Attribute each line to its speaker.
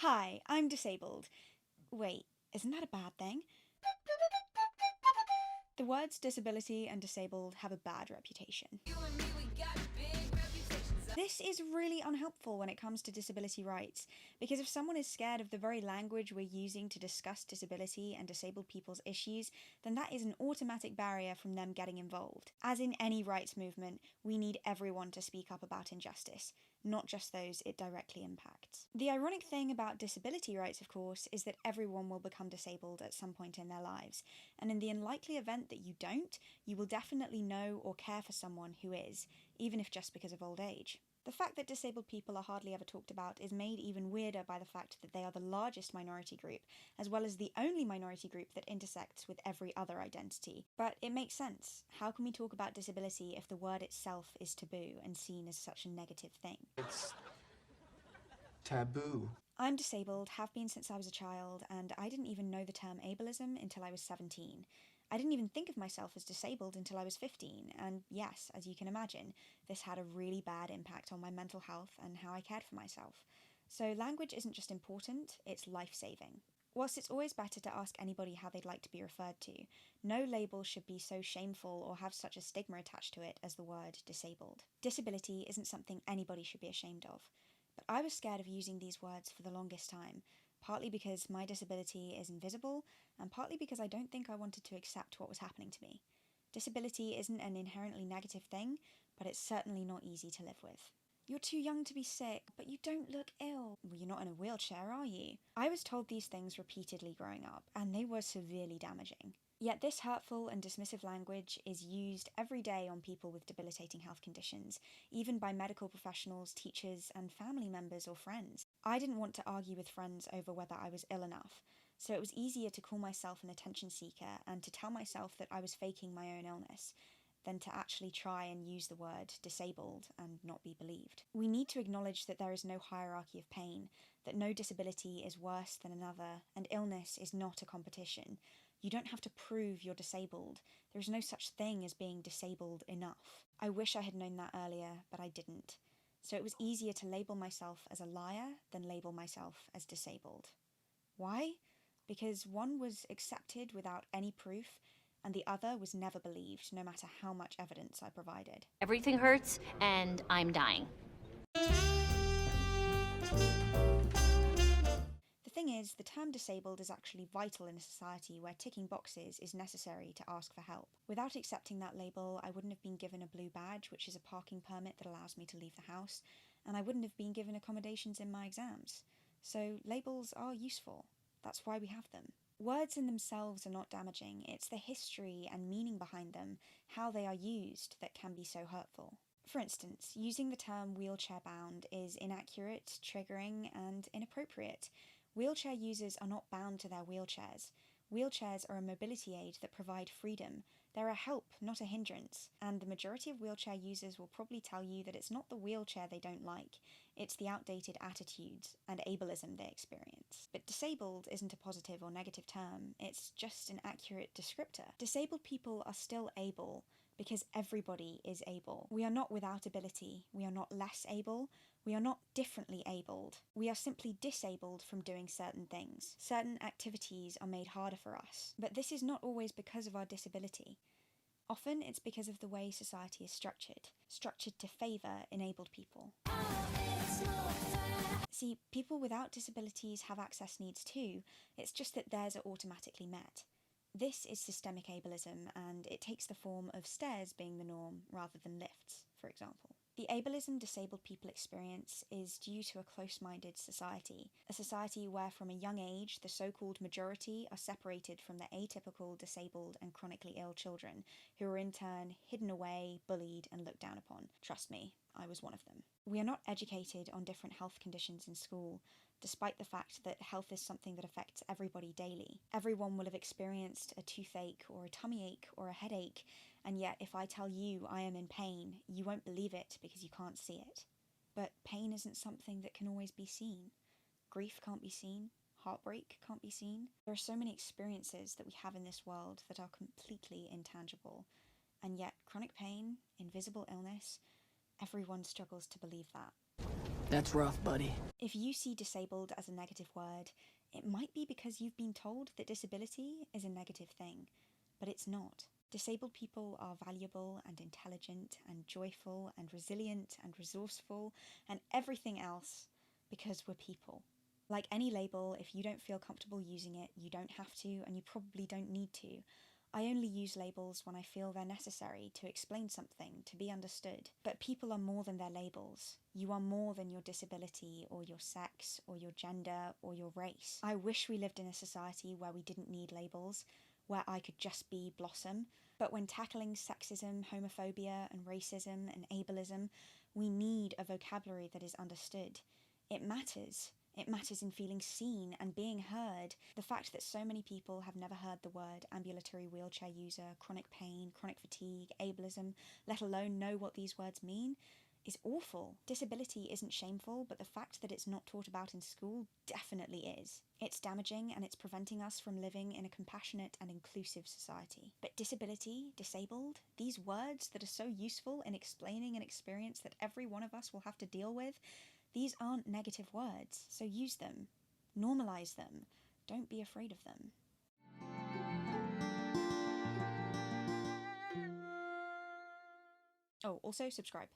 Speaker 1: Hi, I'm disabled. Wait, isn't that a bad thing? The words disability and disabled have a bad reputation. This is really unhelpful when it comes to disability rights, because if someone is scared of the very language we're using to discuss disability and disabled people's issues, then that is an automatic barrier from them getting involved. As in any rights movement, we need everyone to speak up about injustice, not just those it directly impacts. The ironic thing about disability rights, of course, is that everyone will become disabled at some point in their lives, and in the unlikely event that you don't, you will definitely know or care for someone who is, even if just because of old age. The fact that disabled people are hardly ever talked about is made even weirder by the fact that they are the largest minority group, as well as the only minority group that intersects with every other identity. But it makes sense. How can we talk about disability if the word itself is taboo and seen as such a negative thing?
Speaker 2: It's taboo.
Speaker 1: I'm disabled, have been since I was a child, and I didn't even know the term ableism until I was 17. I didn't even think of myself as disabled until I was 15, and yes, as you can imagine, this had a really bad impact on my mental health and how I cared for myself. So language isn't just important, it's life-saving. Whilst it's always better to ask anybody how they'd like to be referred to, no label should be so shameful or have such a stigma attached to it as the word disabled. Disability isn't something anybody should be ashamed of. But I was scared of using these words for the longest time, partly because my disability is invisible, and partly because I don't think I wanted to accept what was happening to me. Disability isn't an inherently negative thing, but it's certainly not easy to live with. You're too young to be sick, but you don't look ill. Well, you're not in a wheelchair, are you? I was told these things repeatedly growing up, and they were severely damaging. Yet this hurtful and dismissive language is used every day on people with debilitating health conditions, even by medical professionals, teachers, and family members or friends. I didn't want to argue with friends over whether I was ill enough, so it was easier to call myself an attention seeker and to tell myself that I was faking my own illness than to actually try and use the word disabled and not be believed. We need to acknowledge that there is no hierarchy of pain, that no disability is worse than another, and illness is not a competition. You don't have to prove you're disabled. There is no such thing as being disabled enough. I wish I had known that earlier, but I didn't. So it was easier to label myself as a liar than label myself as disabled. Why? Because one was accepted without any proof, and the other was never believed, no matter how much evidence I provided.
Speaker 3: Everything hurts, and I'm dying.
Speaker 1: The thing is, the term disabled is actually vital in a society where ticking boxes is necessary to ask for help. Without accepting that label, I wouldn't have been given a blue badge, which is a parking permit that allows me to leave the house, and I wouldn't have been given accommodations in my exams. So labels are useful. That's why we have them. Words in themselves are not damaging, it's the history and meaning behind them, how they are used, that can be so hurtful. For instance, using the term wheelchair-bound is inaccurate, triggering, and inappropriate. Wheelchair users are not bound to their wheelchairs. Wheelchairs are a mobility aid that provide freedom. They're a help, not a hindrance. And the majority of wheelchair users will probably tell you that it's not the wheelchair they don't like, it's the outdated attitudes and ableism they experience. But disabled isn't a positive or negative term, it's just an accurate descriptor. Disabled people are still able, because everybody is able. We are not without ability, we are not less able, we are not differently abled. We are simply disabled from doing certain things. Certain activities are made harder for us. But this is not always because of our disability. Often it's because of the way society is structured to favour enabled people. See, people without disabilities have access needs too, it's just that theirs are automatically met. This is systemic ableism, and it takes the form of stairs being the norm rather than lifts, for example. The ableism disabled people experience is due to a close-minded society, a society where from a young age the so-called majority are separated from the atypical, disabled and chronically ill children, who are in turn hidden away, bullied and looked down upon. Trust me, I was one of them. We are not educated on different health conditions in school, despite the fact that health is something that affects everybody daily. Everyone will have experienced a toothache or a tummy ache or a headache, and yet if I tell you I am in pain, you won't believe it because you can't see it. But pain isn't something that can always be seen. Grief can't be seen. Heartbreak can't be seen. There are so many experiences that we have in this world that are completely intangible, and yet chronic pain, invisible illness, everyone struggles to believe that.
Speaker 2: That's rough, buddy.
Speaker 1: If you see disabled as a negative word, it might be because you've been told that disability is a negative thing, but it's not. Disabled people are valuable and intelligent and joyful and resilient and resourceful and everything else because we're people. Like any label, if you don't feel comfortable using it, you don't have to, and you probably don't need to. I only use labels when I feel they're necessary to explain something, to be understood. But people are more than their labels. You are more than your disability or your sex or your gender or your race. I wish we lived in a society where we didn't need labels, where I could just be Blossom. But when tackling sexism, homophobia, and racism and ableism, we need a vocabulary that is understood. It matters. It matters in feeling seen and being heard. The fact that so many people have never heard the word ambulatory wheelchair user, chronic pain, chronic fatigue, ableism, let alone know what these words mean, is awful. Disability isn't shameful, but the fact that it's not taught about in school definitely is. It's damaging and it's preventing us from living in a compassionate and inclusive society. But disability, disabled, these words that are so useful in explaining an experience that every one of us will have to deal with, these aren't negative words, so use them. Normalize them. Don't be afraid of them. Oh, also subscribe.